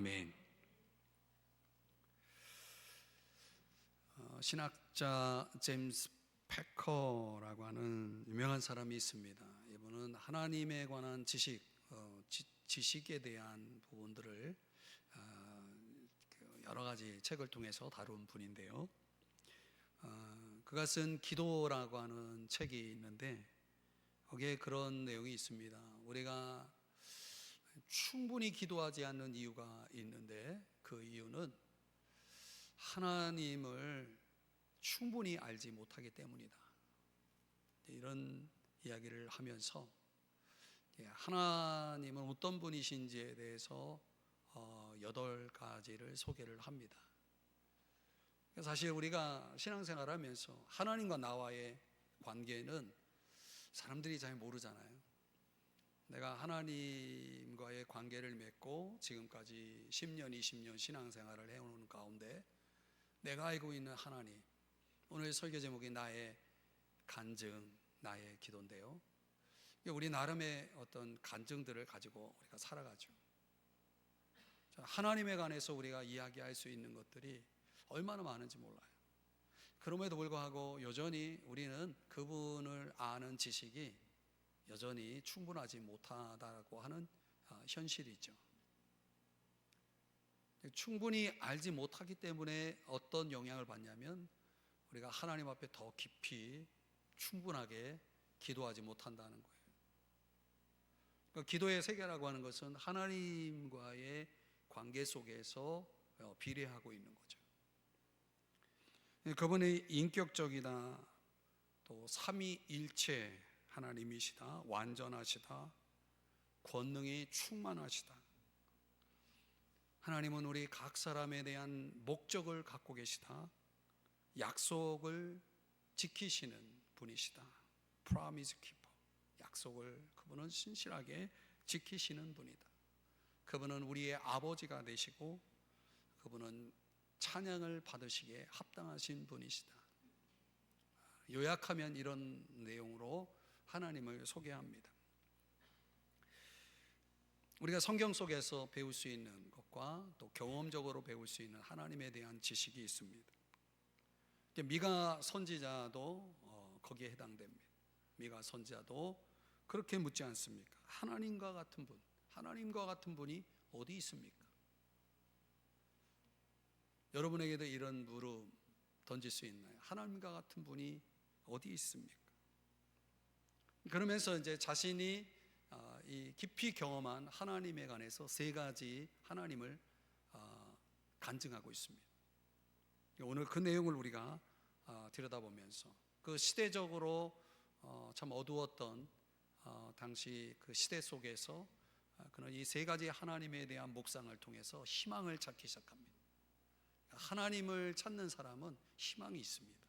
아멘. 신학자 제임스 패커라고 하는 유명한 사람이 있습니다. 이분은 하나님에 관한 지식에 대한 부분들을 여러 가지 책을 통해서 다룬 분인데요. 그가 쓴 기도라고 하는 책이 있는데 거기에 그런 내용이 있습니다. 우리가 충분히 기도하지 않는 이유가 있는데 그 이유는 하나님을 충분히 알지 못하기 때문이다. 이런 이야기를 하면서 하나님은 어떤 분이신지에 대해서 8가지를 소개를 합니다. 사실 우리가 신앙생활을 하면서 하나님과 나와의 관계는 사람들이 잘 모르잖아요. 내가 하나님과의 관계를 맺고 지금까지 10년, 20년 신앙생활을 해오는 가운데 내가 알고 있는 하나님, 오늘 설교 제목이 나의 간증, 나의 기도인데요. 우리 나름의 어떤 간증들을 가지고 우리가 살아가죠. 하나님에 관해서 우리가 이야기할 수 있는 것들이 얼마나 많은지 몰라요. 그럼에도 불구하고 여전히 우리는 그분을 아는 지식이 여전히 충분하지 못하다고 하는 현실이죠. 충분히 알지 못하기 때문에 어떤 영향을 받냐면 우리가 하나님 앞에 더 깊이 충분하게 기도하지 못한다는 거예요. 그러니까 기도의 세계라고 하는 것은 하나님과의 관계 속에서 비례하고 있는 거죠. 그분의 인격적이다, 또 삼위일체 하나님이시다, 완전하시다, 권능이 충만하시다. 하나님은 우리 각 사람에 대한 목적을 갖고 계시다, 약속을 지키시는 분이시다. Promise keeper, 약속을 그분은 신실하게 지키시는 분이다. 그분은 우리의 아버지가 되시고 그분은 찬양을 받으시기에 합당하신 분이시다. 요약하면 이런 내용으로 하나님을 소개합니다. 우리가 성경 속에서 배울 수 있는 것과 또 경험적으로 배울 수 있는 하나님에 대한 지식이 있습니다. 미가 선지자도 거기에 해당됩니다. 미가 선지자도 그렇게 묻지 않습니까? 하나님과 같은 분, 하나님과 같은 분이 어디 있습니까? 여러분에게도 이런 물음 던질 수 있나요? 하나님과 같은 분이 어디 있습니까? 그러면서 이제 자신이 이 깊이 경험한 하나님에 관해서 3가지 하나님을 간증하고 있습니다. 오늘 그 내용을 우리가 들여다보면서 그 시대적으로 참 어두웠던 당시 그 시대 속에서 그는 이 3가지 하나님에 대한 묵상을 통해서 희망을 찾기 시작합니다. 하나님을 찾는 사람은 희망이 있습니다.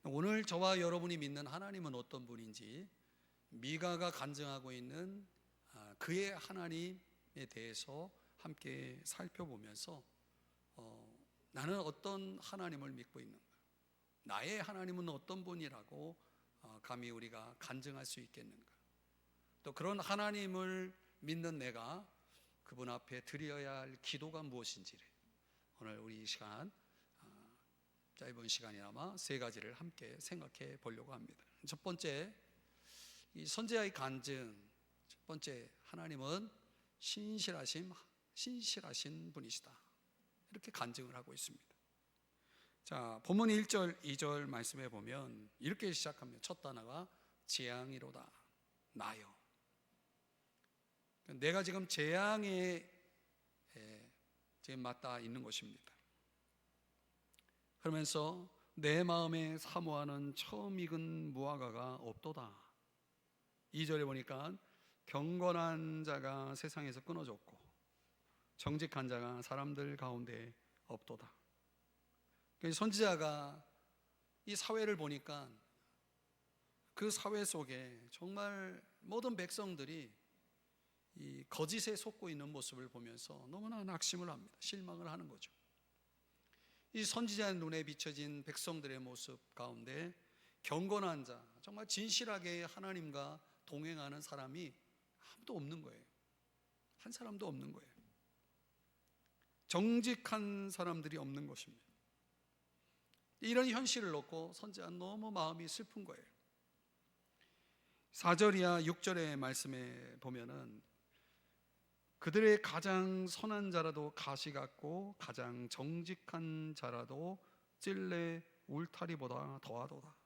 오늘 저와 여러분이 믿는 하나님은 어떤 분인지 미가가 간증하고 있는 그의 하나님에 대해서 함께 살펴보면서 나는 어떤 하나님을 믿고 있는가, 나의 하나님은 어떤 분이라고 감히 우리가 간증할 수 있겠는가, 또 그런 하나님을 믿는 내가 그분 앞에 드려야 할 기도가 무엇인지를 오늘 우리 이 시간, 짧은 시간이나마 3가지를 함께 생각해 보려고 합니다. 첫 번째, 이 선지자의 간증. 첫 번째, 하나님은 신실하신 분이시다, 이렇게 간증을 하고 있습니다. 자, 본문 1절 2절 말씀해 보면 이렇게 시작합니다. 첫 단어가 재앙이로다, 나여. 내가 지금 재앙에 지금 맞닿아 있는 것입니다. 그러면서 내 마음에 사모하는 처음 익은 무화과가 없도다. 2절에 보니까 경건한 자가 세상에서 끊어졌고 정직한 자가 사람들 가운데 없도다. 선지자가 이 사회를 보니까 그 사회 속에 정말 모든 백성들이 이 거짓에 속고 있는 모습을 보면서 너무나 낙심을 합니다. 실망을 하는 거죠. 이 선지자의 눈에 비춰진 백성들의 모습 가운데 경건한 자, 정말 진실하게 하나님과 동행하는 사람이 아무도 없는 거예요. 한 사람도 없는 거예요. 정직한 사람들이 없는 것입니다. 이런 현실을 놓고 선지자는 너무 마음이 슬픈 거예요. 4절이야 6절의 말씀에 보면은 그들의 가장 선한 자라도 가시 같고 가장 정직한 자라도 찔레 울타리보다 더하도다.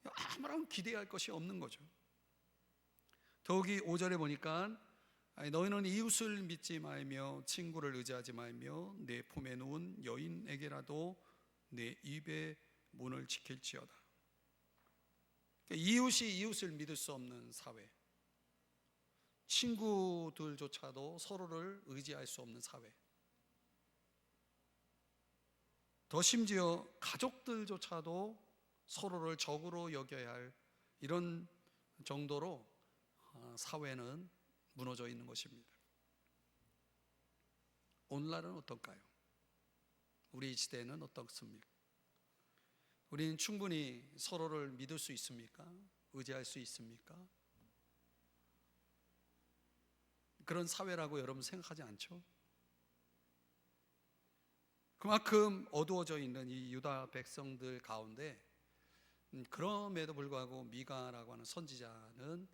아무런 기대할 것이 없는 거죠. 더욱이 5절에 보니까 너희는 이웃을 믿지 말며 친구를 의지하지 말며 내 품에 누운 여인에게라도 내 입의 문을 지킬지어다. 그러니까 이웃이 이웃을 믿을 수 없는 사회, 친구들조차도 서로를 의지할 수 없는 사회, 더 심지어 가족들조차도 서로를 적으로 여겨야 할 이런 정도로 사회는 무너져 있는 것입니다. 오늘날은 어떨까요? 우리 시대는 어떻습니까? 우리는 충분히 서로를 믿을 수 있습니까? 의지할 수 있습니까? 그런 사회라고 여러분 생각하지 않죠? 그만큼 어두워져 있는 이 유다 백성들 가운데 그럼에도 불구하고 미가라고 하는 선지자는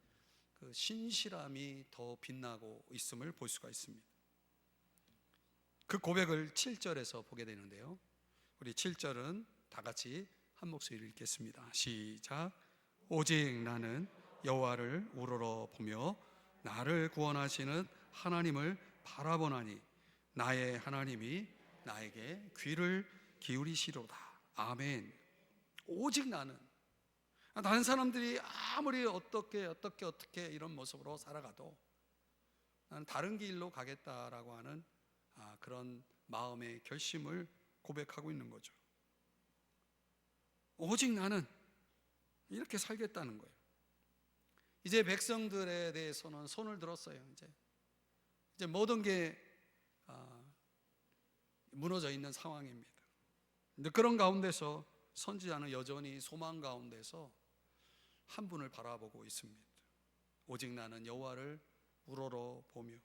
그 신실함이 더 빛나고 있음을 볼 수가 있습니다. 그 고백을 7절에서 보게 되는데요, 우리 7절은 다 같이 한 목소리로 읽겠습니다. 시작. 오직 나는 여호와를 우러러 보며 나를 구원하시는 하나님을 바라보나니 나의 하나님이 나에게 귀를 기울이시로다. 아멘. 오직 나는, 다른 사람들이 아무리 어떻게 이런 모습으로 살아가도 나는 다른 길로 가겠다라고 하는 그런 마음의 결심을 고백하고 있는 거죠. 오직 나는 이렇게 살겠다는 거예요. 이제 백성들에 대해서는 손을 들었어요. 이제 모든 게 무너져 있는 상황입니다. 근데 그런 가운데서 선지자는 여전히 소망 가운데서 한 분을 바라보고 있습니다. 오직 나는 여호와를 우러러 보며,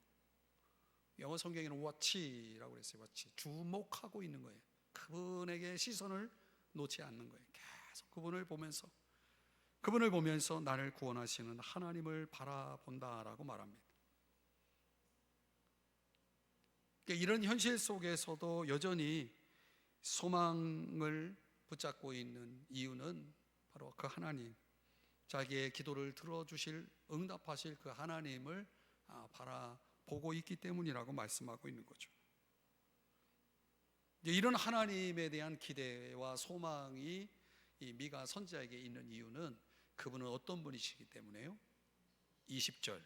영어 성경에는 watch라고 그랬어요. watch, 주목하고 있는 거예요. 그분에게 시선을 놓지 않는 거예요. 계속 그분을 보면서 나를 구원하시는 하나님을 바라본다라고 말합니다. 그러니까 이런 현실 속에서도 여전히 소망을 붙잡고 있는 이유는 바로 그 하나님, 자기의 기도를 들어주실, 응답하실 그 하나님을 바라보고 있기 때문이라고 말씀하고 있는 거죠. 이런 하나님에 대한 기대와 소망이 이 미가 선지자에게 있는 이유는 그분은 어떤 분이시기 때문에요. 20절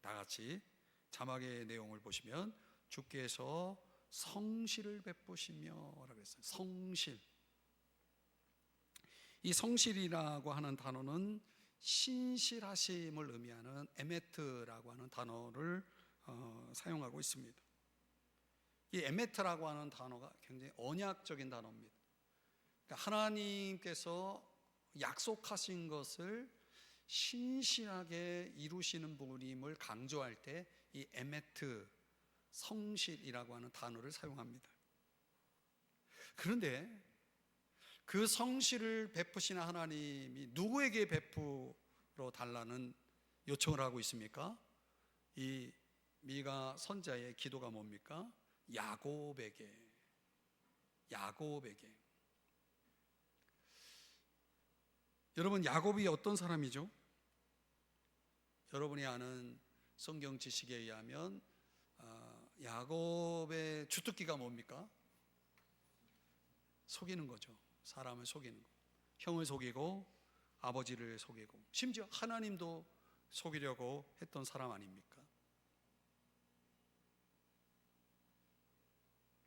다 같이 자막의 내용을 보시면 주께서 성실을 베푸시며 라고 했어요. 성실. 이 성실이라고 하는 단어는 신실하심을 의미하는 에메트라고 하는 단어를 사용하고 있습니다. 이 에메트라고 하는 단어가 굉장히 언약적인 단어입니다. 그러니까 하나님께서 약속하신 것을 신실하게 이루시는 분임을 강조할 때 이 에메트, 성실이라고 하는 단어를 사용합니다. 그런데 그 성실을 베푸시는 하나님이 누구에게 베풀어 달라는 요청을 하고 있습니까? 이 미가 선자의 기도가 뭡니까? 야곱에게. 여러분, 야곱이 어떤 사람이죠? 여러분이 아는 성경 지식에 의하면 야곱의 주특기가 뭡니까? 속이는 거죠. 사람을 속이는 거. 형을 속이고 아버지를 속이고 심지어 하나님도 속이려고 했던 사람 아닙니까?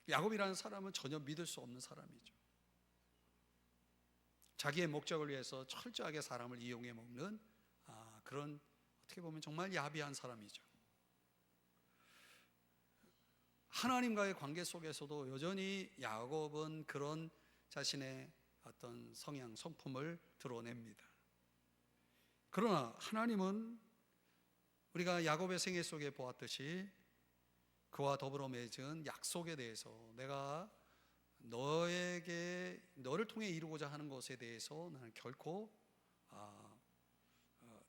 야곱이라는 사람은 전혀 믿을 수 없는 사람이죠. 자기의 목적을 위해서 철저하게 사람을 이용해 먹는 그런, 어떻게 보면 정말 야비한 사람이죠. 하나님과의 관계 속에서도 여전히 야곱은 그런 자신의 어떤 성향, 성품을 드러냅니다. 그러나 하나님은 우리가 야곱의 생애 속에 보았듯이 그와 더불어 맺은 약속에 대해서 내가 너를 통해 이루고자 하는 것에 대해서 나는 결코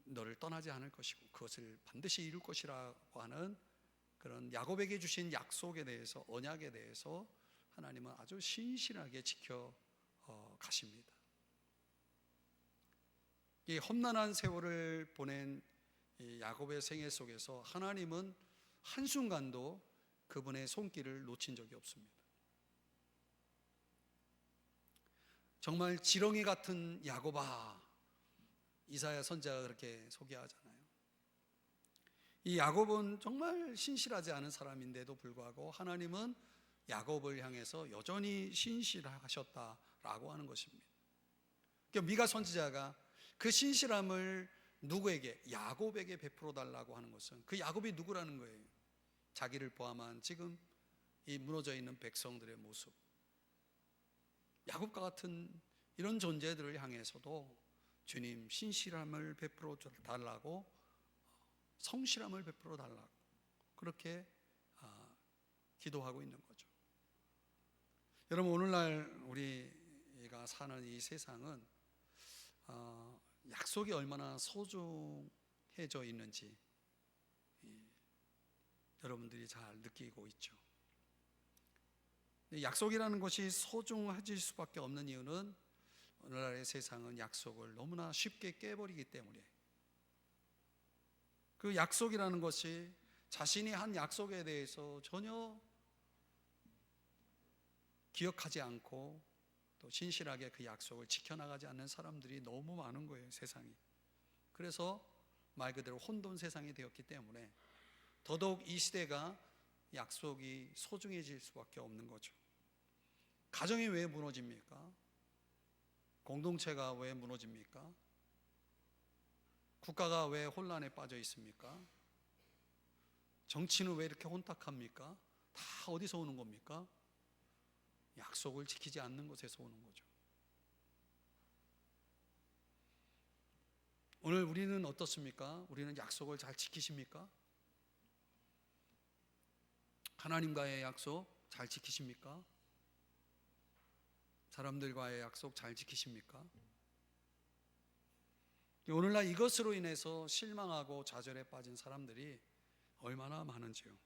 너를 떠나지 않을 것이고 그것을 반드시 이룰 것이라고 하는 그런 야곱에게 주신 약속에 대해서, 언약에 대해서 하나님은 아주 신실하게 지켜 가십니다. 이 험난한 세월을 보낸 이 야곱의 생애 속에서 하나님은 한순간도 그분의 손길을 놓친 적이 없습니다. 정말 지렁이 같은 야곱아, 이사야 선지자가 그렇게 소개하잖아요. 이 야곱은 정말 신실하지 않은 사람인데도 불구하고 하나님은 야곱을 향해서 여전히 신실하셨다라고 하는 것입니다. 그러니까 미가 선지자가 그 신실함을 누구에게? 야곱에게 베풀어 달라고 하는 것은 그 야곱이 누구라는 거예요? 자기를 포함한 지금 이 무너져 있는 백성들의 모습, 야곱과 같은 이런 존재들을 향해서도 주님 신실함을 베풀어 달라고, 성실함을 베풀어 달라고 그렇게 기도하고 있는 거죠. 여러분, 오늘날 우리가 사는 이 세상은 약속이 얼마나 소중해져 있는지 여러분들이 잘 느끼고 있죠. 약속이라는 것이 소중해질 수밖에 없는 이유는 오늘날의 세상은 약속을 너무나 쉽게 깨버리기 때문에, 그 약속이라는 것이 자신이 한 약속에 대해서 전혀 기억하지 않고 또 신실하게 그 약속을 지켜나가지 않는 사람들이 너무 많은 거예요, 세상이. 그래서 말 그대로 혼돈 세상이 되었기 때문에 더더욱 이 시대가 약속이 소중해질 수밖에 없는 거죠. 가정이 왜 무너집니까? 공동체가 왜 무너집니까? 국가가 왜 혼란에 빠져 있습니까? 정치는 왜 이렇게 혼탁합니까? 다 어디서 오는 겁니까? 약속을 지키지 않는 것에서 오는 거죠. 오늘 우리는 어떻습니까? 우리는 약속을 잘 지키십니까? 하나님과의 약속 잘 지키십니까? 사람들과의 약속 잘 지키십니까? 오늘날 이것으로 인해서 실망하고 좌절에 빠진 사람들이 얼마나 많은지요.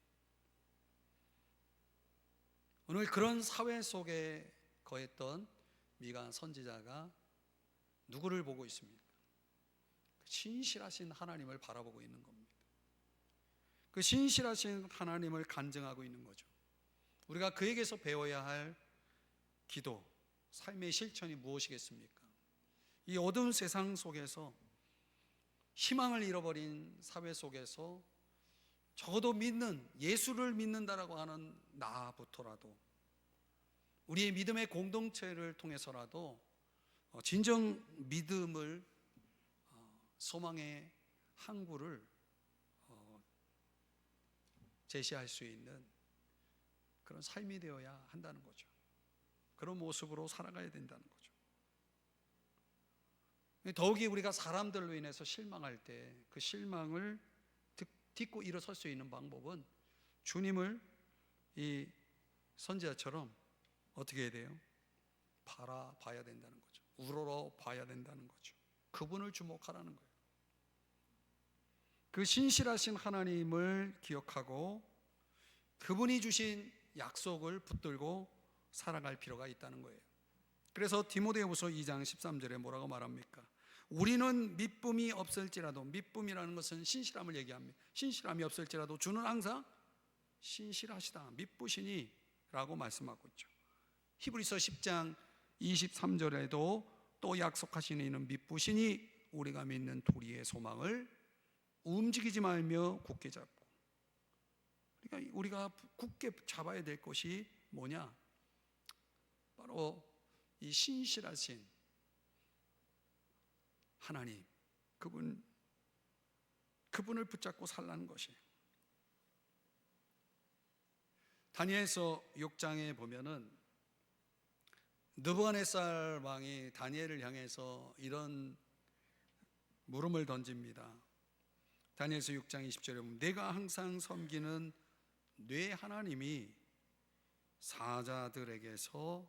오늘 그런 사회 속에 거했던 미가 선지자가 누구를 보고 있습니까? 신실하신 하나님을 바라보고 있는 겁니다. 그 신실하신 하나님을 간증하고 있는 거죠. 우리가 그에게서 배워야 할 기도, 삶의 실천이 무엇이겠습니까? 이 어두운 세상 속에서, 희망을 잃어버린 사회 속에서 적어도 예수를 믿는다라고 하는 나부터라도, 우리의 믿음의 공동체를 통해서라도 진정 믿음을, 소망의 항구를 제시할 수 있는 그런 삶이 되어야 한다는 거죠. 그런 모습으로 살아가야 된다는 거죠. 더욱이 우리가 사람들로 인해서 실망할 때 그 실망을 딛고 일어설 수 있는 방법은 주님을 이 선지자처럼 어떻게 해야 돼요? 바라봐야 된다는 거죠. 우러러 봐야 된다는 거죠. 그분을 주목하라는 거예요. 그 신실하신 하나님을 기억하고 그분이 주신 약속을 붙들고 살아갈 필요가 있다는 거예요. 그래서 디모데후서 2장 13절에 뭐라고 말합니까? 우리는 미쁨이 없을지라도, 미쁨이라는 것은 신실함을 얘기합니다. 신실함이 없을지라도 주는 항상 신실하시다, 미쁘시니 라고 말씀하고 있죠. 히브리서 10장 23절에도 또 약속하시는 이는 미쁘시니 우리가 믿는 도리의 소망을 움직이지 말며 굳게 잡고. 그러니까 우리가 굳게 잡아야 될 것이 뭐냐? 바로 이 신실하신 하나님, 그분을 붙잡고 살라는 것이에요. 다니엘서 6장에 보면은 느부갓네살 왕이 다니엘을 향해서 이런 물음을 던집니다. 다니엘서 6장 20절에 보면 내가 항상 섬기는 네 하나님이 사자들에게서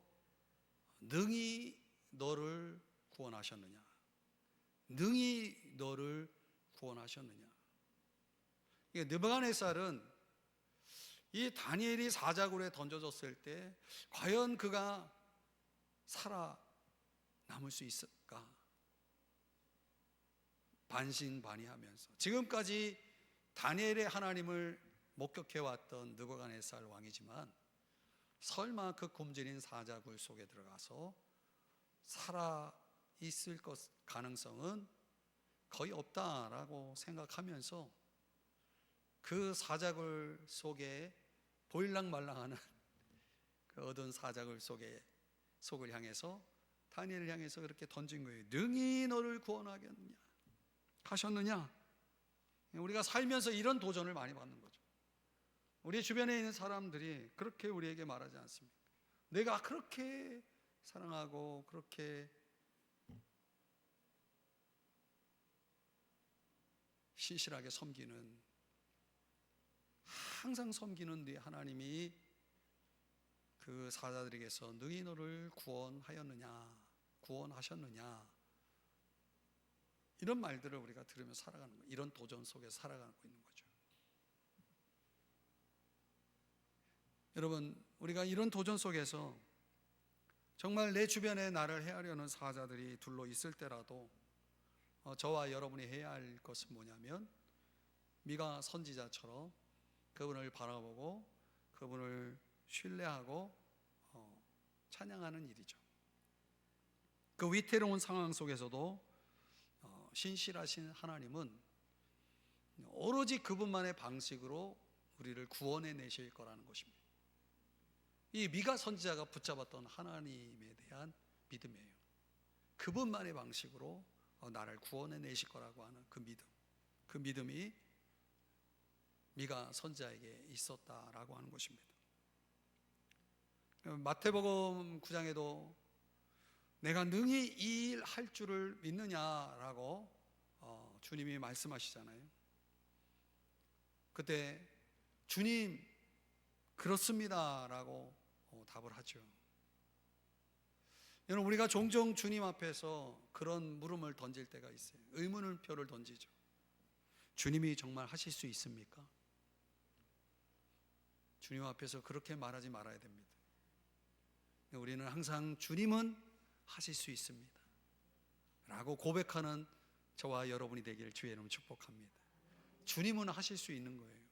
능히 너를 구원하셨느냐? 능히 너를 구원하셨느냐? 느부갓네살은 이 다니엘이 사자굴에 던져졌을 때 과연 그가 살아남을 수 있을까? 반신반의하면서 지금까지 다니엘의 하나님을 목격해왔던 느부갓네살 왕이지만 설마 그 굶주린 사자굴 속에 들어가서 살아있을 가능성은 거의 없다라고 생각하면서 그 사자굴 속에 보일랑말랑하는 그 어두운 사자굴 속을 향해서 다니엘을 향해서 그렇게 던진 거예요. 능히 너를 구원하겠느냐 하셨느냐? 우리가 살면서 이런 도전을 많이 받는 거죠. 우리 주변에 있는 사람들이 그렇게 우리에게 말하지 않습니까? 내가 그렇게 사랑하고 그렇게 신실하게 섬기는, 항상 섬기는 네 하나님이 그 사자들에게서 능히 너를 구원하셨느냐, 이런 말들을 우리가 들으며 살아가는 거예요. 이런 도전 속에 살아가고 있는 거죠. 여러분, 우리가 이런 도전 속에서 정말 내 주변에 나를 해하려는 사자들이 둘러 있을 때라도 저와 여러분이 해야 할 것은 뭐냐면 미가 선지자처럼 그분을 바라보고 그분을 신뢰하고 찬양하는 일이죠. 그 위태로운 상황 속에서도 신실하신 하나님은 오로지 그분만의 방식으로 우리를 구원해 내실 거라는 것입니다. 이 미가 선지자가 붙잡았던 하나님에 대한 믿음이에요. 그분만의 방식으로 나를 구원해 내실 거라고 하는 그 믿음이 미가 선지자에게 있었다라고 하는 것입니다. 마태복음 9장에도 내가 능히 이 일 할 줄을 믿느냐라고 주님이 말씀하시잖아요. 그때 주님 그렇습니다라고 답을 하죠. 여러분, 우리가 종종 주님 앞에서 그런 물음을 던질 때가 있어요. 의문표를 던지죠. 주님이 정말 하실 수 있습니까? 주님 앞에서 그렇게 말하지 말아야 됩니다. 우리는 항상 주님은 하실 수 있습니다 라고 고백하는 저와 여러분이 되기를 주의 이름으로 축복합니다. 주님은 하실 수 있는 거예요.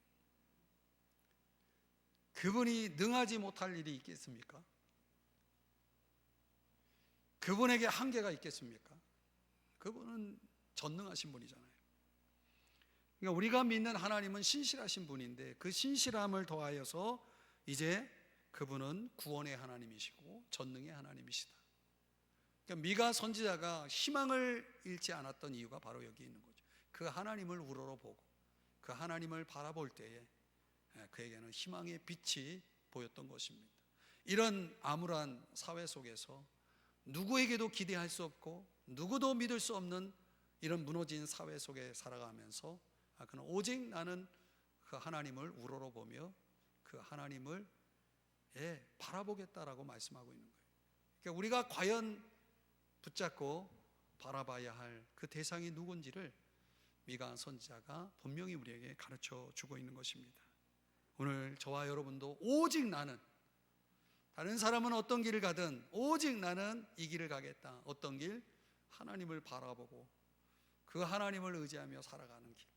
그분이 능하지 못할 일이 있겠습니까? 그분에게 한계가 있겠습니까? 그분은 전능하신 분이잖아요. 그러니까 우리가 믿는 하나님은 신실하신 분인데 그 신실함을 더하여서 이제 그분은 구원의 하나님이시고 전능의 하나님이시다. 그러니까 미가 선지자가 희망을 잃지 않았던 이유가 바로 여기 있는 거죠. 그 하나님을 우러러보고 그 하나님을 바라볼 때에 그에게는 희망의 빛이 보였던 것입니다. 이런 암울한 사회 속에서 누구에게도 기대할 수 없고 누구도 믿을 수 없는 이런 무너진 사회 속에 살아가면서 그는 오직 나는 그 하나님을 우러러보며 그 하나님을 바라보겠다라고 말씀하고 있는 거예요. 그러니까 우리가 과연 붙잡고 바라봐야 할 그 대상이 누군지를 미가 선지자가 분명히 우리에게 가르쳐 주고 있는 것입니다. 오늘 저와 여러분도 오직 나는, 다른 사람은 어떤 길을 가든 오직 나는 이 길을 가겠다. 어떤 길? 하나님을 바라보고 그 하나님을 의지하며 살아가는 길.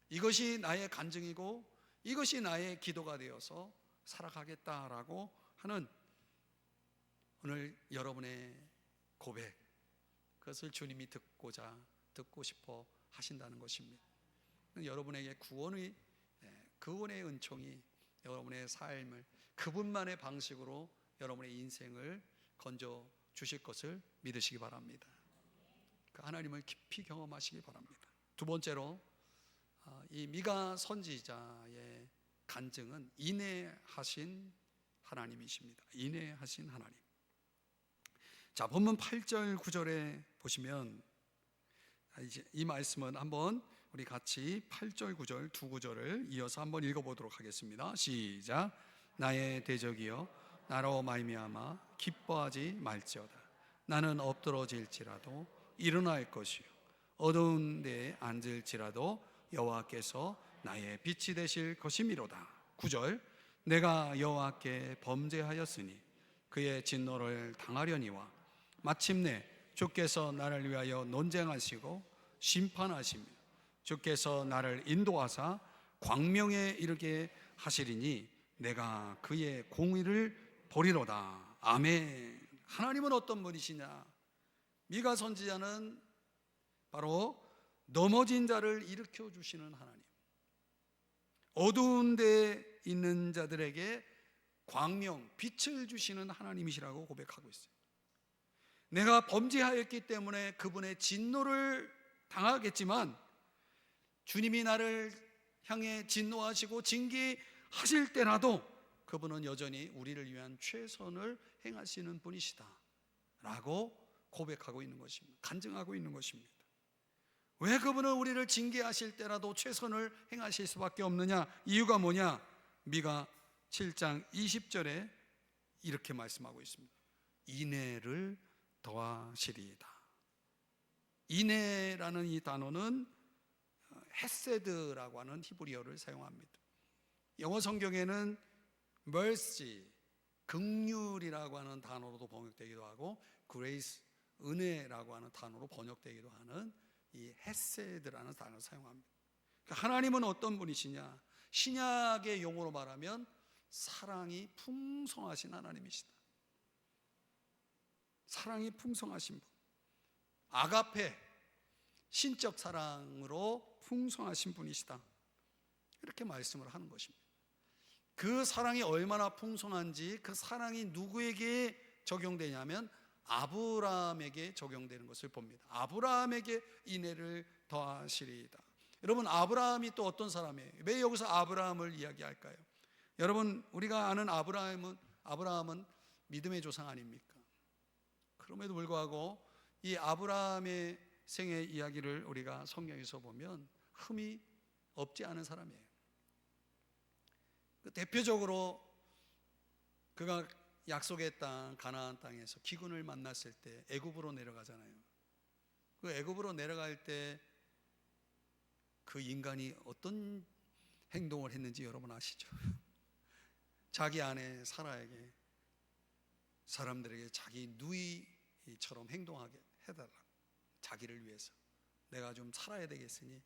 이것이 나의 간증이고 이것이 나의 기도가 되어서 살아가겠다라고 하는 오늘 여러분의 고백, 그것을 주님이 듣고 싶어 하신다는 것입니다. 여러분에게 구원의 은총이 여러분의 삶을 그분만의 방식으로 여러분의 인생을 건져 주실 것을 믿으시기 바랍니다. 그 하나님을 깊이 경험하시기 바랍니다. 두 번째로 이 미가 선지자의 간증은 인내하신 하나님이십니다. 인내하신 하나님. 자, 본문 8절 9절에 보시면 이제 이 말씀은 한번 우리 같이 8절, 9절 두 구절을 이어서 한번 읽어보도록 하겠습니다. 시작. 나의 대적이여 나로 말미암아 기뻐하지 말지어다. 나는 엎드러질지라도 일어날 것이요 어두운 데에 앉을지라도 여호와께서 나의 빛이 되실 것이미로다. 9절. 내가 여호와께 범죄하였으니 그의 진노를 당하려니와 마침내 주께서 나를 위하여 논쟁하시고 심판하시며 주께서 나를 인도하사 광명에 이르게 하시리니 내가 그의 공의를 보리로다. 아멘. 하나님은 어떤 분이시냐? 미가 선지자는 바로 넘어진 자를 일으켜 주시는 하나님, 어두운 데에 있는 자들에게 광명, 빛을 주시는 하나님이시라고 고백하고 있어요. 내가 범죄하였기 때문에 그분의 진노를 당하겠지만 주님이 나를 향해 진노하시고 징계하실 때라도 그분은 여전히 우리를 위한 최선을 행하시는 분이시다 라고 고백하고 있는 것입니다. 간증하고 있는 것입니다. 왜 그분은 우리를 징계하실 때라도 최선을 행하실 수밖에 없느냐? 이유가 뭐냐? 미가 7장 20절에 이렇게 말씀하고 있습니다. 인애를 더하시리이다. 인애라는 이 단어는 헤세드라고 하는 히브리어를 사용합니다. 영어 성경에는 mercy, 긍휼이라고 하는 단어로도 번역되기도 하고 grace, 은혜라고 하는 단어로 번역되기도 하는 이 헤세드라는 단어를 사용합니다. 그러니까 하나님은 어떤 분이시냐? 신약의 용어로 말하면 사랑이 풍성하신 하나님이시다. 사랑이 풍성하신 분, 아가페, 신적 사랑으로 풍성하신 분이시다, 이렇게 말씀을 하는 것입니다. 그 사랑이 얼마나 풍성한지, 그 사랑이 누구에게 적용되냐면 아브라함에게 적용되는 것을 봅니다. 아브라함에게 인애를 더하시리이다. 여러분, 아브라함이 또 어떤 사람이에요? 왜 여기서 아브라함을 이야기할까요? 여러분, 우리가 아는 아브라함은 믿음의 조상 아닙니까? 그럼에도 불구하고 이 아브라함의 생애 이야기를 우리가 성경에서 보면 흠이 없지 않은 사람이에요. 대표적으로 그가 약속의 땅 가나안 땅에서 기근을 만났을 때 애굽으로 내려가잖아요. 그 애굽으로 내려갈 때 그 인간이 어떤 행동을 했는지 여러분 아시죠? 자기 아내 사라에게, 사람들에게 자기 누이처럼 행동하게 해달라. 자기를 위해서 내가 좀 살아야 되겠으니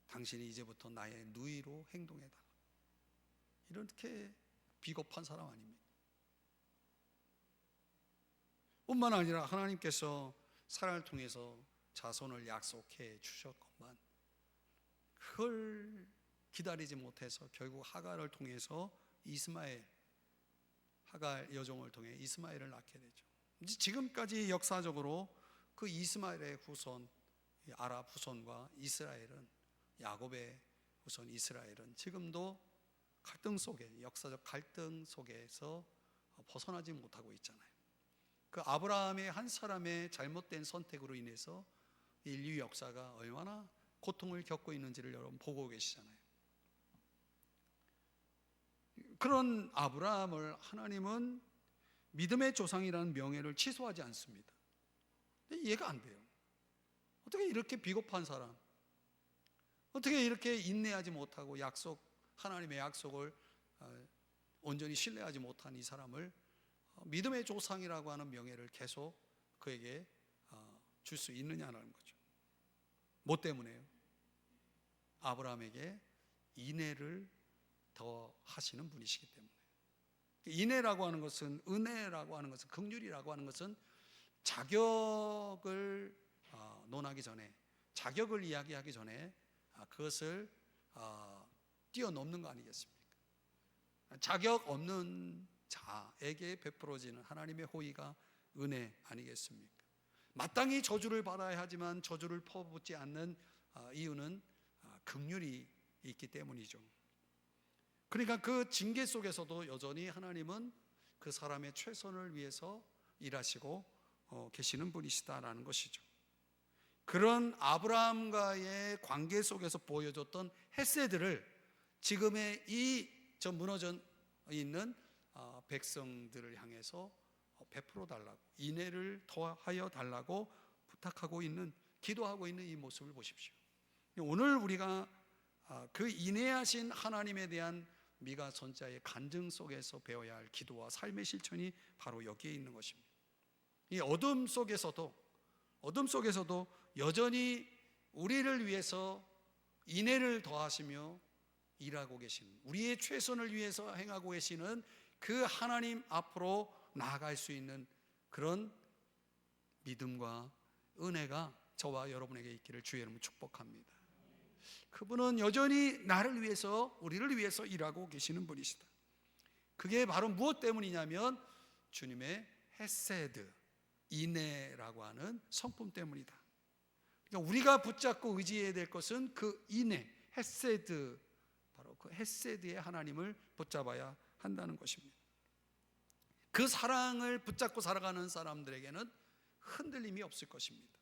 당신이 이제부터 나의 누이로 행동해달라. 이렇게 비겁한 사람 아닙니까? 뿐만 아니라 하나님께서 사라를 통해서 자손을 약속해 주셨건만 그걸 기다리지 못해서 결국 하갈을 통해서 하갈 여종을 통해 이스마엘을 낳게 되죠. 지금까지 역사적으로 그 이스마엘의 후손 아랍 후손과 이스라엘은, 야곱의 후손 이스라엘은 지금도 갈등 속에, 역사적 갈등 속에서 벗어나지 못하고 있잖아요. 그 아브라함의 한 사람의 잘못된 선택으로 인해서 인류 역사가 얼마나 고통을 겪고 있는지를 여러분 보고 계시잖아요. 그런 아브라함을 하나님은 믿음의 조상이라는 명예를 취소하지 않습니다. 이해가 안 돼요. 어떻게 이렇게 비겁한 사람, 어떻게 이렇게 인내하지 못하고 하나님의 약속을 온전히 신뢰하지 못한 이 사람을 믿음의 조상이라고 하는 명예를 계속 그에게 줄 수 있느냐는 거죠. 뭐 때문에요? 아브라함에게 인애를 더 하시는 분이시기 때문에. 인애라고 하는 것은, 은혜라고 하는 것은, 긍휼이라고 하는 것은 자격을 논하기 전에, 자격을 이야기하기 전에 그것을 뛰어넘는 거 아니겠습니까? 자격 없는 자에게 베풀어지는 하나님의 호의가 은혜 아니겠습니까? 마땅히 저주를 받아야 하지만 저주를 퍼붓지 않는 이유는 긍휼이 있기 때문이죠. 그러니까 그 징계 속에서도 여전히 하나님은 그 사람의 최선을 위해서 일하시고 계시는 분이시다라는 것이죠. 그런 아브라함과의 관계 속에서 보여줬던 헤세드를 지금의 이 저 무너져 있는 백성들을 향해서 베풀어 달라고, 인애를 더하여 달라고 부탁하고 있는, 기도하고 있는 이 모습을 보십시오. 오늘 우리가 그 인애하신 하나님에 대한 미가 선자의 간증 속에서 배워야 할 기도와 삶의 실천이 바로 여기에 있는 것입니다. 이 어둠 속에서도 여전히 우리를 위해서 인애를 더하시며 일하고 계시는, 우리의 최선을 위해서 행하고 계시는 그 하나님 앞으로 나아갈 수 있는 그런 믿음과 은혜가 저와 여러분에게 있기를 주의 이름으로 축복합니다. 그분은 여전히 나를 위해서, 우리를 위해서 일하고 계시는 분이시다. 그게 바로 무엇 때문이냐면 주님의 헤세드, 인애라고 하는 성품 때문이다. 그러니까 우리가 붙잡고 의지해야 될 것은 그 인애, 헤세드, 바로 그 헤세드의 하나님을 붙잡아야 한다는 것입니다. 그 사랑을 붙잡고 살아가는 사람들에게는 흔들림이 없을 것입니다.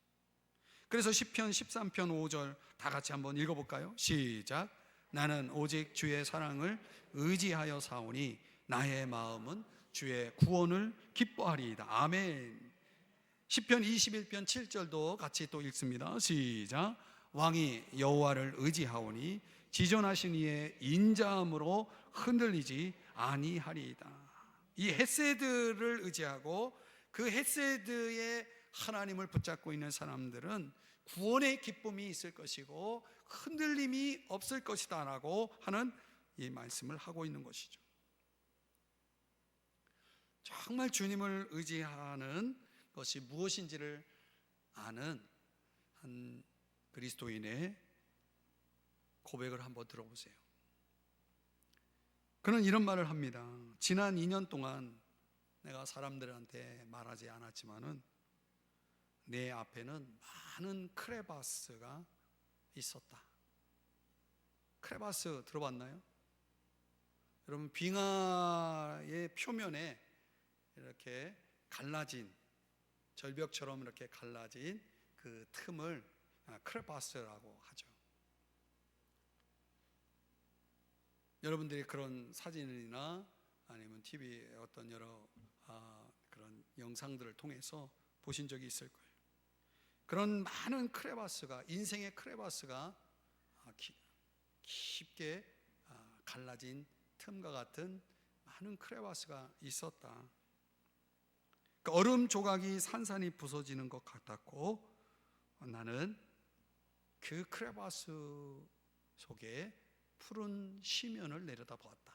그래서 시편 13편 5절 다 같이 한번 읽어볼까요? 시작. 나는 오직 주의 사랑을 의지하여 사오니 나의 마음은 주의 구원을 기뻐하리이다. 아멘. 시편 21편 7절도 같이 또 읽습니다. 시작. 왕이 여호와를 의지하오니 지존하신 이의 인자함으로 흔들리지 아니하리이다. 이 헤세드를 의지하고 그 헤세드의 하나님을 붙잡고 있는 사람들은 구원의 기쁨이 있을 것이고 흔들림이 없을 것이다 라고 하는 이 말씀을 하고 있는 것이죠. 정말 주님을 의지하는 것이 무엇인지를 아는 한 그리스도인의 고백을 한번 들어보세요. 그는 이런 말을 합니다. 지난 2년 동안 내가 사람들한테 말하지 않았지만은 내 앞에는 많은 크레바스가 있었다. 크레바스 들어봤나요? 여러분, 빙하의 표면에 이렇게 갈라진, 절벽처럼 이렇게 갈라진 그 틈을 크레바스라고 하죠. 여러분들이 그런 사진이나 아니면 TV에 어떤 여러 그런 영상들을 통해서 보신 적이 있을 거예요. 그런 많은 크레바스가, 인생의 크레바스가 깊게 갈라진 틈과 같은 많은 크레바스가 있었다. 얼음 조각이 산산이 부서지는 것 같았고 나는 그 크레바스 속에 푸른 시면을 내려다보았다.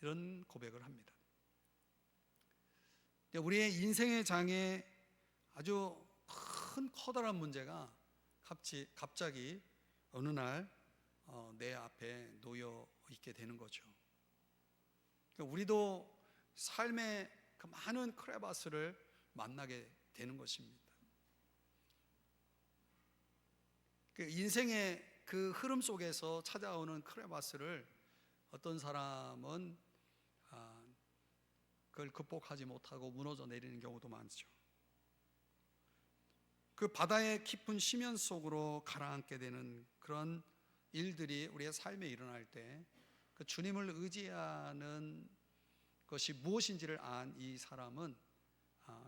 이런 고백을 합니다. 우리의 인생의 장에 아주 큰 커다란 문제가 갑자기 어느 날 내 앞에 놓여 있게 되는 거죠. 우리도 삶의 그 많은 크레바스를 만나게 되는 것입니다. 그 인생의 그 흐름 속에서 찾아오는 크레바스를 어떤 사람은 그걸 극복하지 못하고 무너져 내리는 경우도 많죠. 그 바다의 깊은 심연 속으로 가라앉게 되는 그런 일들이 우리의 삶에 일어날 때 그 주님을 의지하는 것이 무엇인지를 안 이 사람은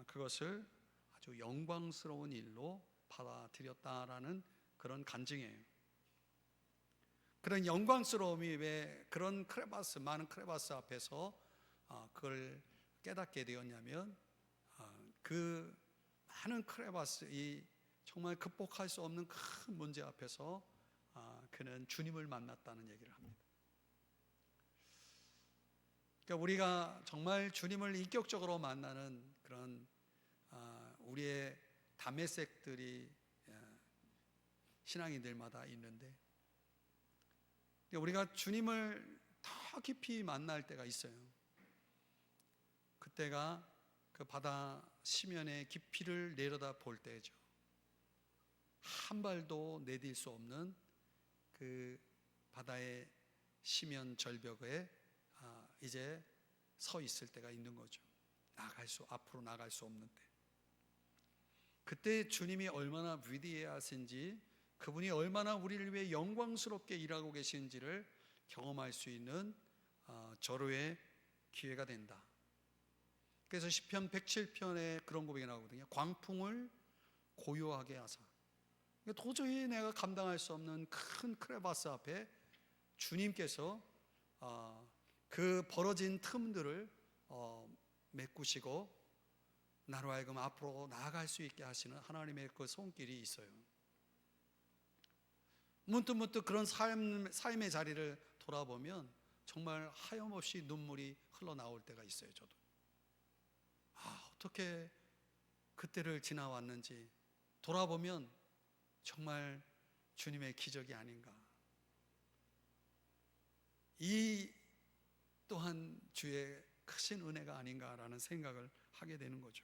그것을 아주 영광스러운 일로 받아들였다라는 그런 간증이에요. 그런 영광스러움이 왜 그런 크레바스, 많은 크레바스 앞에서 그걸 깨닫게 되었냐면 그 많은 크레바스, 이 정말 극복할 수 없는 큰 문제 앞에서 그는 주님을 만났다는 얘기를 합니다. 그러니까 우리가 정말 주님을 인격적으로 만나는 그런 우리의 담회색들이 신앙인들마다 있는데 우리가 주님을 더 깊이 만날 때가 있어요. 그때가 그 바다 시면의 깊이를 내려다 볼 때죠. 한 발도 내딜 수 없는 그 바다의 시면 절벽에 이제 서 있을 때가 있는 거죠. 앞으로 나갈 수 없는 때. 그때 주님이 얼마나 위대하신지, 그분이 얼마나 우리를 위해 영광스럽게 일하고 계신지를 경험할 수 있는 절호의 기회가 된다. 그래서 시편 107편에 그런 고백이 나오거든요. 광풍을 고요하게 하사. 도저히 내가 감당할 수 없는 큰 크레바스 앞에 주님께서 그 벌어진 틈들을 메꾸시고 나로 하여금 앞으로 나아갈 수 있게 하시는 하나님의 그 손길이 있어요. 문득문득 그런 삶의 자리를 돌아보면 정말 하염없이 눈물이 흘러나올 때가 있어요. 저도 어떻게 그때를 지나왔는지 돌아보면 정말 주님의 기적이 아닌가, 이 또한 주의 크신 은혜가 아닌가라는 생각을 하게 되는 거죠.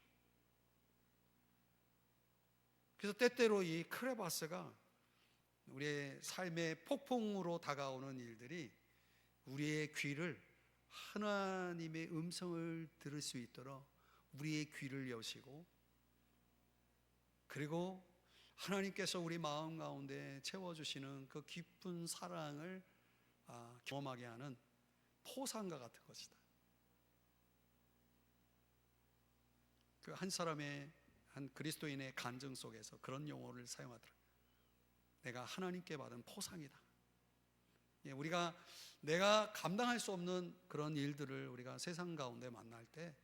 그래서 때때로 이 크레바스가 우리의 삶의 폭풍으로 다가오는 일들이 우리의 귀를, 하나님의 음성을 들을 수 있도록 우리의 귀를 여시고, 그리고 하나님께서 우리 마음 가운데 채워주시는 그 깊은 사랑을 경험하게 하는 포상과 같은 것이다. 그 한 사람의, 한 그리스도인의 간증 속에서 그런 용어를 사용하더라. 내가 하나님께 받은 포상이다. 내가 감당할 수 없는 그런 일들을 우리가 세상 가운데 만날 때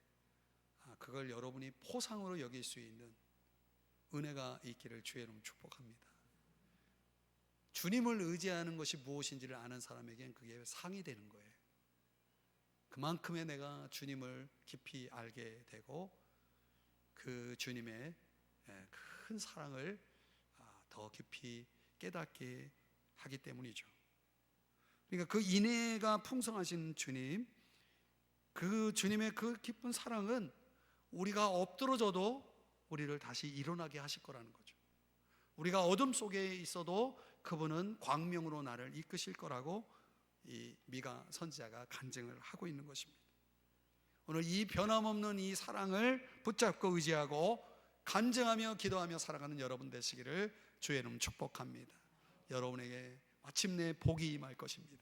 그걸 여러분이 포상으로 여길 수 있는 은혜가 있기를 주의 이름으로 축복합니다. 주님을 의지하는 것이 무엇인지를 아는 사람에겐 그게 상이 되는 거예요. 그만큼의 내가 주님을 깊이 알게 되고 그 주님의 큰 사랑을 더 깊이 깨닫게 하기 때문이죠. 그러니까 그 인애가 풍성하신 주님, 그 주님의 그 깊은 사랑은 우리가 엎드러져도 우리를 다시 일어나게 하실 거라는 거죠. 우리가 어둠 속에 있어도 그분은 광명으로 나를 이끄실 거라고 이 미가 선지자가 간증을 하고 있는 것입니다. 오늘 이 변함없는 이 사랑을 붙잡고 의지하고 간증하며 기도하며 살아가는 여러분 되시기를 주의 이름 축복합니다. 여러분에게 마침내 복이 임할 것입니다.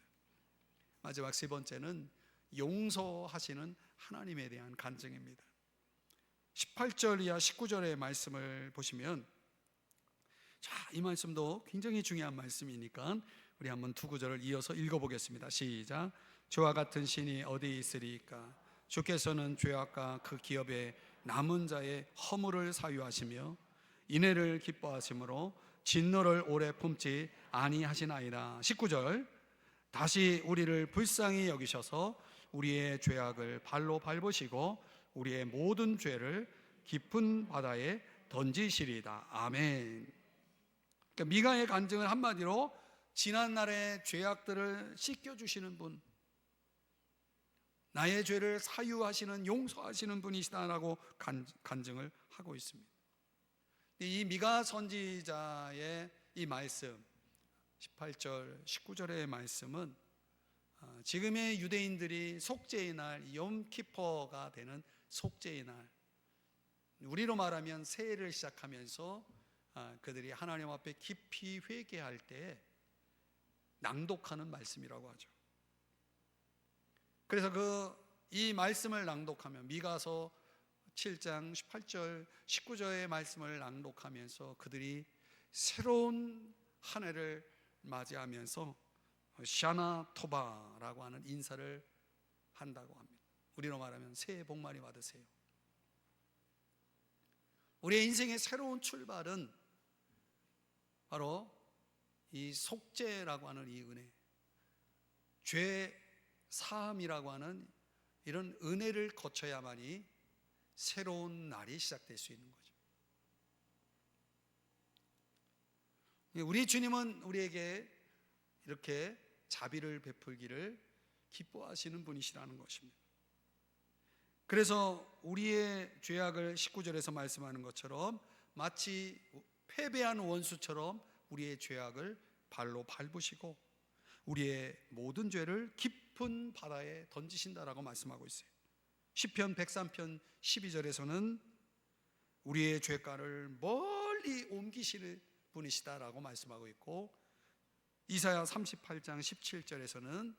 마지막 세 번째는 용서하시는 하나님에 대한 간증입니다. 18절 이하 19절의 말씀을 보시면, 이 말씀도 굉장히 중요한 말씀이니까 우리 한번 두 구절을 이어서 읽어보겠습니다. 시작. 주와 같은 신이 어디 있으리까? 주께서는 죄악과 그 기업에 남은 자의 허물을 사유하시며 인애를 기뻐하심으로 진노를 오래 품지 아니하시나이다. 19절. 다시 우리를 불쌍히 여기셔서 우리의 죄악을 발로 밟으시고 우리의 모든 죄를 깊은 바다에 던지시리다. 아멘. 그러니까 미가의 간증은 한마디로 지난날의 죄악들을 씻겨주시는 분, 나의 죄를 사유하시는, 용서하시는 분이시다라고 간증을 하고 있습니다. 이 미가 선지자의 이 말씀 18절 19절의 말씀은 지금의 유대인들이 속죄의 날, 욤키퍼가 되는 속죄의 날, 우리로 말하면 새해를 시작하면서 그들이 하나님 앞에 깊이 회개할 때 낭독하는 말씀이라고 하죠. 그래서 이 말씀을 낭독하면, 미가서 7장 18절 19절의 말씀을 낭독하면서 그들이 새로운 한 해를 맞이하면서 샤나 토바라고 하는 인사를 한다고 합니다. 우리로 말하면 새해 복 많이 받으세요. 우리의 인생의 새로운 출발은 바로 이 속죄라고 하는 이 은혜, 죄 사함이라고 하는 이런 은혜를 거쳐야만이 새로운 날이 시작될 수 있는 거죠. 우리 주님은 우리에게 이렇게 자비를 베풀기를 기뻐하시는 분이시라는 것입니다. 그래서 우리의 죄악을 19절에서 말씀하는 것처럼 마치 패배한 원수처럼 우리의 죄악을 발로 밟으시고 우리의 모든 죄를 깊은 바다에 던지신다라고 말씀하고 있어요. 시편 103편 12절에서는 우리의 죄가를 멀리 옮기시는 분이시다라고 말씀하고 있고, 이사야 38장 17절에서는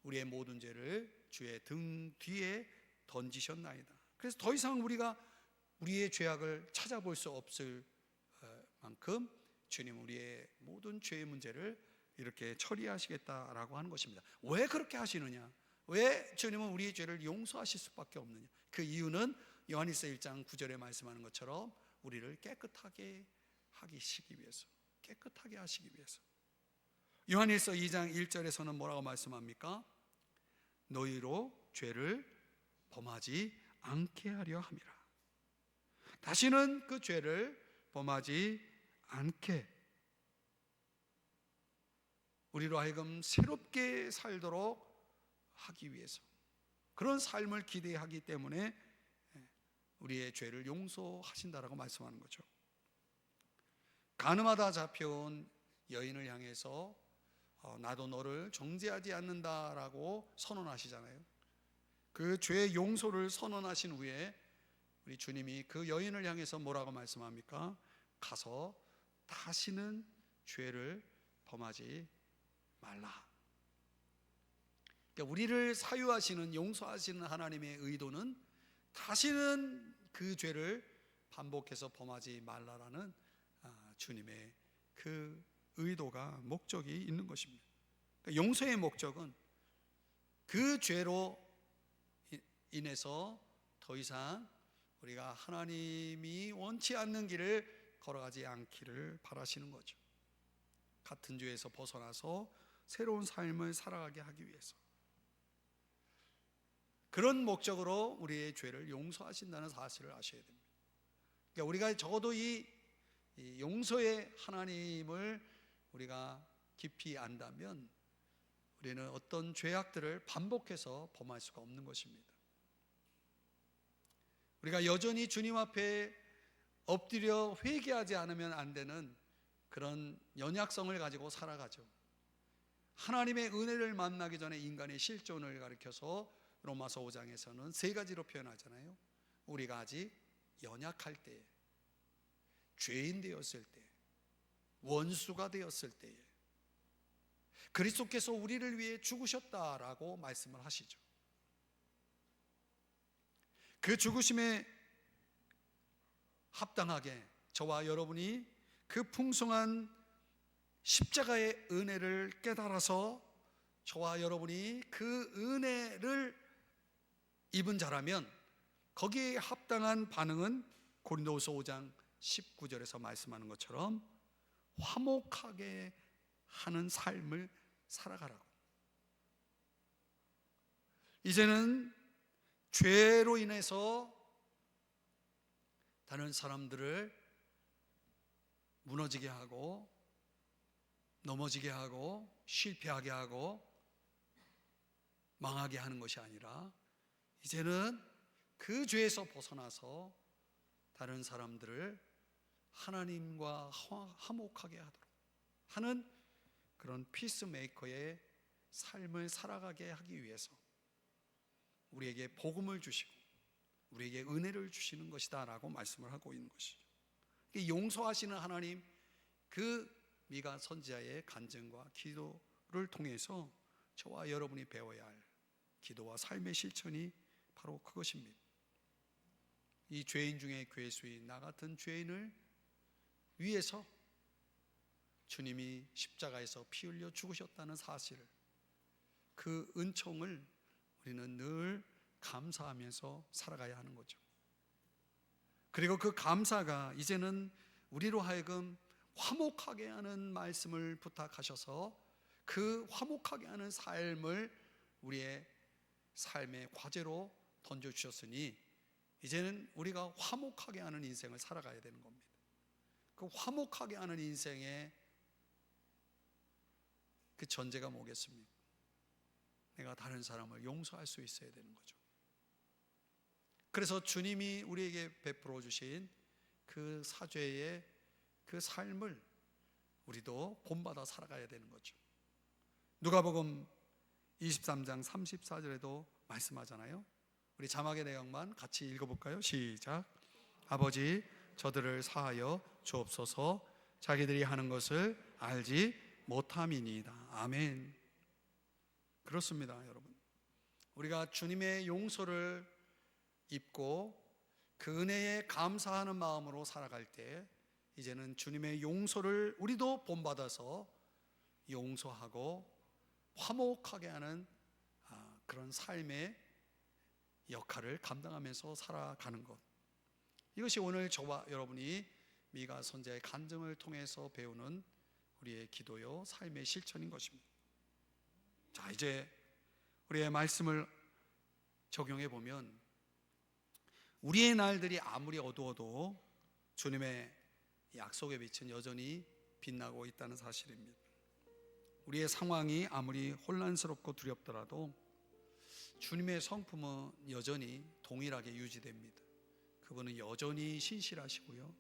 우리의 모든 죄를 주의 등 뒤에 던지셨나이다. 그래서 더 이상 우리가 우리의 죄악을 찾아볼 수 없을 만큼 주님 우리의 모든 죄의 문제를 이렇게 처리하시겠다라고 하는 것입니다. 왜 그렇게 하시느냐? 왜 주님은 우리의 죄를 용서하실 수밖에 없느냐? 그 이유는 요한일서 1장 9절에 말씀하는 것처럼 우리를 깨끗하게 하시기 위해서, 깨끗하게 하시기 위해서. 요한일서 2장 1절에서는 뭐라고 말씀합니까? 너희로 죄를 범하지 않게 하려 함이라. 다시는 그 죄를 범하지 않게, 우리로 하여금 새롭게 살도록 하기 위해서, 그런 삶을 기대하기 때문에 우리의 죄를 용서하신다라고 말씀하는 거죠. 간음하다 잡혀온 여인을 향해서 나도 너를 정죄하지 않는다라고 선언하시잖아요. 그 죄의 용서를 선언하신 후에 우리 주님이 그 여인을 향해서 뭐라고 말씀합니까? 가서 다시는 죄를 범하지 말라. 그러니까 우리를 사유하시는, 용서하시는 하나님의 의도는 다시는 그 죄를 반복해서 범하지 말라라는 주님의 그 의도가, 목적이 있는 것입니다. 그러니까 용서의 목적은 그 죄로 인해서 더 이상 우리가 하나님이 원치 않는 길을 걸어가지 않기를 바라시는 거죠. 같은 죄에서 벗어나서 새로운 삶을 살아가게 하기 위해서, 그런 목적으로 우리의 죄를 용서하신다는 사실을 아셔야 됩니다. 그러니까 우리가 적어도 이 용서의 하나님을 우리가 깊이 안다면 우리는 어떤 죄악들을 반복해서 범할 수가 없는 것입니다. 우리가 여전히 주님 앞에 엎드려 회개하지 않으면 안 되는 그런 연약성을 가지고 살아가죠. 하나님의 은혜를 만나기 전에 인간의 실존을 가리켜서 로마서 5장에서는 세 가지로 표현하잖아요. 우리가 아직 연약할 때, 죄인 되었을 때, 원수가 되었을 때에 그리스도께서 우리를 위해 죽으셨다라고 말씀을 하시죠. 그 죽으심에 합당하게 저와 여러분이 그 풍성한 십자가의 은혜를 깨달아서 저와 여러분이 그 은혜를 입은 자라면 거기에 합당한 반응은 고린도후서 5장 19절에서 말씀하는 것처럼 화목하게 하는 삶을 살아가라고. 이제는 죄로 인해서 다른 사람들을 무너지게 하고 넘어지게 하고 실패하게 하고 망하게 하는 것이 아니라 이제는 그 죄에서 벗어나서 다른 사람들을 하나님과 화목하게 하도록 하는 그런 피스메이커의 삶을 살아가게 하기 위해서 우리에게 복음을 주시고 우리에게 은혜를 주시는 것이다 라고 말씀을 하고 있는 것이죠. 용서하시는 하나님, 그 미가 선지자의 간증과 기도를 통해서 저와 여러분이 배워야 할 기도와 삶의 실천이 바로 그것입니다. 이 죄인 중에 괴수인 나 같은 죄인을 위해서 주님이 십자가에서 피 흘려 죽으셨다는 사실을, 그 은총을 우리는 늘 감사하면서 살아가야 하는 거죠. 그리고 그 감사가 이제는 우리로 하여금 화목하게 하는 말씀을 부탁하셔서 그 화목하게 하는 삶을 우리의 삶의 과제로 던져주셨으니 이제는 우리가 화목하게 하는 인생을 살아가야 되는 겁니다. 그 화목하게 하는 인생의 그 전제가 뭐겠습니까? 내가 다른 사람을 용서할 수 있어야 되는 거죠. 그래서 주님이 우리에게 베풀어 주신 그 사죄의 그 삶을 우리도 본받아 살아가야 되는 거죠. 누가복음 23장 34절에도 말씀하잖아요. 우리 자막의 내용만 같이 읽어볼까요? 시작. 아버지, 저들을 사하여 주옵소서. 자기들이 하는 것을 알지 못함이니이다. 아멘. 그렇습니다, 여러분. 우리가 주님의 용서를 입고 그 은혜에 감사하는 마음으로 살아갈 때 이제는 주님의 용서를 우리도 본받아서 용서하고 화목하게 하는 그런 삶의 역할을 감당하면서 살아가는 것, 이것이 오늘 저와 여러분이 미가 선지자의 간증을 통해서 배우는 우리의 기도요 삶의 실천인 것입니다. 자, 이제 우리의 말씀을 적용해 보면 우리의 날들이 아무리 어두워도 주님의 약속의 빛은 여전히 빛나고 있다는 사실입니다. 우리의 상황이 아무리 혼란스럽고 두렵더라도 주님의 성품은 여전히 동일하게 유지됩니다. 그분은 여전히 신실하시고요,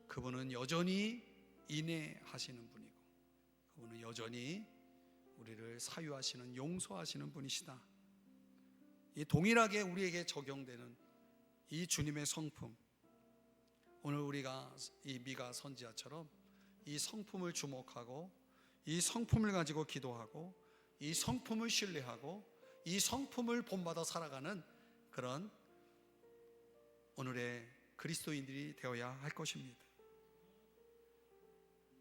그분은 여전히 인내하시는 분이고, 그분은 여전히 우리를 사유하시는, 용서하시는 분이시다. 이 동일하게 우리에게 적용되는 이 주님의 성품, 오늘 우리가 이 미가 선지자처럼 이 성품을 주목하고 이 성품을 가지고 기도하고 이 성품을 신뢰하고 이 성품을 본받아 살아가는 그런 오늘의 그리스도인들이 되어야 할 것입니다.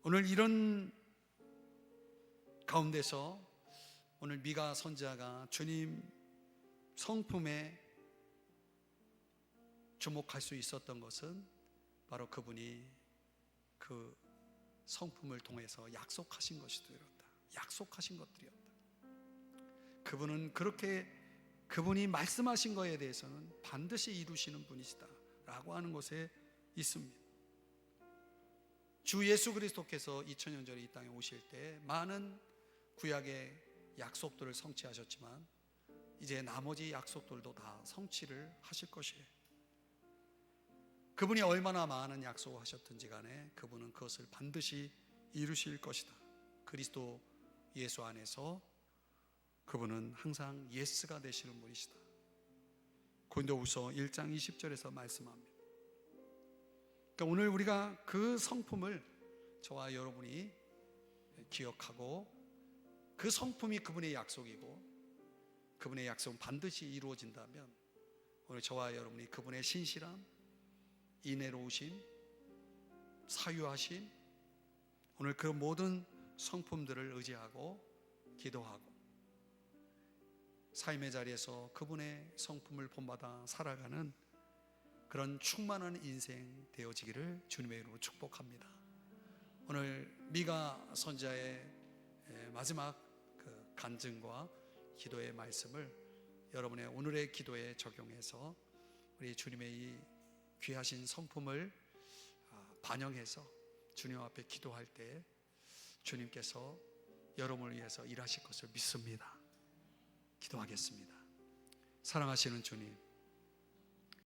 오늘 이런 가운데서 오늘 미가 선지자가 주님 성품에 주목할 수 있었던 것은 바로 그분이 그 성품을 통해서 약속하신 것이었다. 약속하신 것들이었다. 그분은 그렇게 그분이 말씀하신 것에 대해서는 반드시 이루시는 분이시다 라고 하는 것에 있습니다. 주 예수 그리스도께서 2000년 전에 이 땅에 오실 때 많은 구약의 약속들을 성취하셨지만 이제 나머지 약속들도 다 성취를 하실 것이에요. 그분이 얼마나 많은 약속을 하셨든지 간에 그분은 그것을 반드시 이루실 것이다. 그리스도 예수 안에서 그분은 항상 예스가 되시는 분이시다. 고린도후서 1장 20절에서 말씀합니다. 그러니까 오늘 우리가 그 성품을 저와 여러분이 기억하고 그 성품이 그분의 약속이고 그분의 약속은 반드시 이루어진다면 오늘 저와 여러분이 그분의 신실함, 인애로우심, 사유하심, 오늘 그 모든 성품들을 의지하고 기도하고 삶의 자리에서 그분의 성품을 본받아 살아가는 그런 충만한 인생 되어지기를 주님의 이름으로 축복합니다. 오늘 미가 선지자의 마지막 그 간증과 기도의 말씀을 여러분의 오늘의 기도에 적용해서 우리 주님의 이 귀하신 성품을 반영해서 주님 앞에 기도할 때 주님께서 여러분을 위해서 일하실 것을 믿습니다. 기도하겠습니다. 사랑하시는 주님,